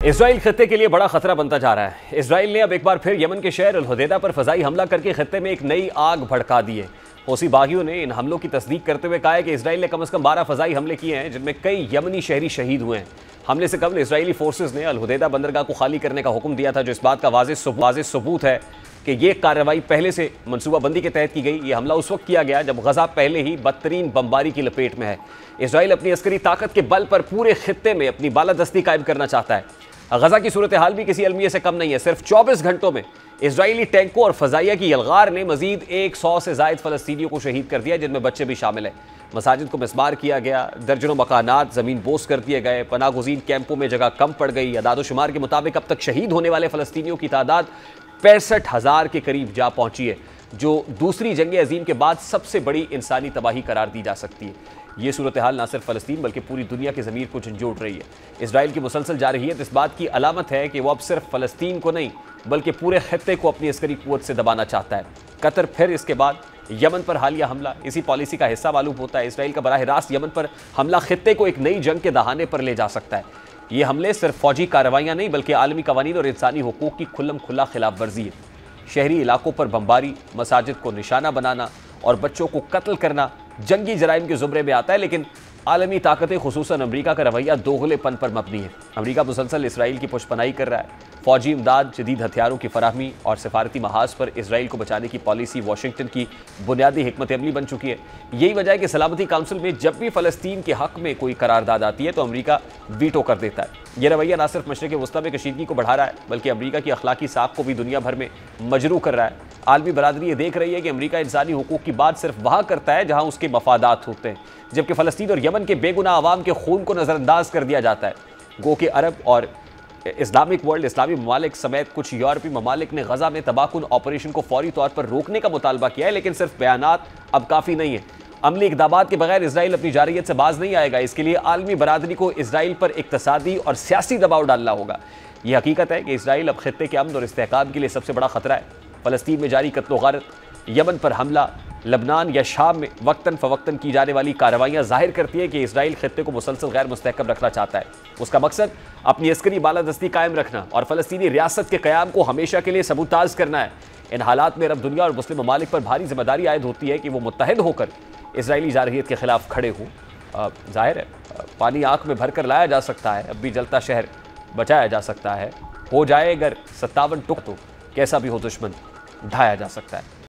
Israel खत्ते के लिए बड़ा खतरा बनता जा रहा है। इजराइल ने अब एक बार फिर यमन के शहर अल-हुदैदा पर फजाई हमला करके खत्ते में एक नई आग भड़का दी है। हौसी बागियों ने इन हमलों की तस्दीक करते हुए कहा है कि इजराइल ने कम से कम 12 फजाई हमले किए हैं, जिनमें कई यमनी शहरी शहीद हुए हैं। हमले से कबल इजरायली फोर्सेज ने अल-हुदैदा बंदरगाह को खाली करने का हुक्म दिया था, जो इस बात का वाज़ेह सबूत है कि ये कार्रवाई पहले से मनसूबाबंदी के तहत की गई। ये हमला उस वक्त किया गया जब गजा पहले ही बदतरीन बमबारी की लपेट में है। इजराइल अपनी अस्करी ताकत के बल पर पूरे खित्ते में अपनी बालादस्ती कायम करना चाहता है। गजा की सूरत हाल भी किसी अलमिया से कम नहीं है। सिर्फ 24 घंटों में इजरायली टैंकों और फजाइया की यलगार ने मजीद 100 से जायद फलस्तीनियों को शहीद कर दिया, जिनमें बच्चे भी शामिल हैं। मसाजिद को मिसमार किया गया, दर्जनों मकानात ज़मीन बोस कर दिए गए, पनागुज़ीन कैंपों में जगह कम पड़ गई। अदाद-ओ-शुमार के मुताबिक अब तक शहीद होने वाले फलस्तीनियों की तादाद 65,000 के करीब जा पहुंची है, जो दूसरी जंग अजीम के बाद सबसे बड़ी इंसानी तबाही करार दी जा सकती है। ये सूरत हाल न सिर्फ फ़लस्तीन बल्कि पूरी दुनिया के ज़मीर को झंझोड़ रही है। इजराइल की मुसलसल जारहियत इस बात की अलामत है कि वो अब सिर्फ फ़लस्तीन को नहीं बल्कि पूरे खत्ते को अपनी अस्करी कुव्वत से दबाना चाहता है। कतर फिर इसके बाद यमन पर हालिया हमला इसी पॉलिसी का हिस्सा मालूम होता है। इजराइल का बराह रास्त यमन पर हमला खत्ते को एक नई जंग के दहाने पर ले जा सकता है। ये हमले सिर्फ फौजी कार्रवाइयाँ नहीं बल्कि आलमी कवानीन और इंसानी हुकूक की खुल्लम खुल्ला खिलाफ वर्जी है। शहरी इलाकों पर बमबारी, मसाजिद को निशाना बनाना और बच्चों को कत्ल करना जंगी जराइम के ज़ुमरे में आता है, लेकिन आलमी ताकतें खुसूसन अमरीका का रवैया दोगलेपन पर मबनी है। अमरीका मुसलसल इसराइल की पुष्पनाई कर रहा है। फौजी इमदाद, जदीद हथियारों की फराहमी और सफारती महाज पर इसराइल को बचाने की पॉलिसी वाशिंगटन की बुनियादी हिकमत अमली बन चुकी है। यही वजह है कि सलामती काउंसिल में जब भी फ़लस्तीन के हक़ में कोई करारदाद आती है तो अमरीका वीटो कर देता है। यह रवैया न सिर्फ मशरिक़ वस्ता में कशीदगी को बढ़ा रहा है बल्कि अमरीका की अखलाकी साख को भी दुनिया भर में मजरू कर रहा है। आलमी बरादरी ये देख रही है कि अमरीका इंसानी हुकूक की बात सिर्फ वहाँ करता है जहाँ उसके मफादात होते हैं, जबकि फ़लस्तीन और यमन के बेगुनाह अवाम के खून को नज़रअंदाज कर दिया जाता है। गो के अरब और इस्लामिक वर्ल्ड, इस्लामी ममालिक समेत कुछ यूरोपीय ममालिक ने गजा में तबाहकुन ऑपरेशन को फौरी तौर पर रोकने का मुतालबा किया है, लेकिन सिर्फ बयानात अब काफ़ी नहीं है। अमली इक़दामात के बगैर इसराइल अपनी जारहियत से बाज नहीं आएगा। इसके लिए आलमी बरादरी को इसराइल पर इक़्तिसादी और सियासी दबाव डालना होगा। यह हकीकत है कि इसराइल अब खित्ते के अमन और इस्तेहकाम के लिए सबसे बड़ा खतरा है। फ़लस्तीन में जारी कत्ल गारत, यमन पर हमला, लबनान या शाम में वक्तन फ़वक्तन की जाने वाली कार्रवाइयाँ ज़ाहिर करती है कि इसराइल खित्ते को मुसलसल गैर मुस्तहकम रखना चाहता है। उसका मकसद अपनी अस्करी बालादस्ती कायम रखना और फ़लस्तीनी रियासत के क़याम को हमेशा के लिए सबूताज करना है। इन हालात में अरब दुनिया और मुस्लिम ममालिक पर भारी जिम्मेदारी आयद होती है कि वो मुत्तहिद होकर इसराइली जारहियत के खिलाफ खड़े हों। ज़ाहिर है पानी आँख में भर कर लाया जा सकता है, अब भी जलता शहर बचाया जा सकता है। हो जाए अगर 57 टुक तो कैसा भी हो दुश्मन ढाया जा सकता है।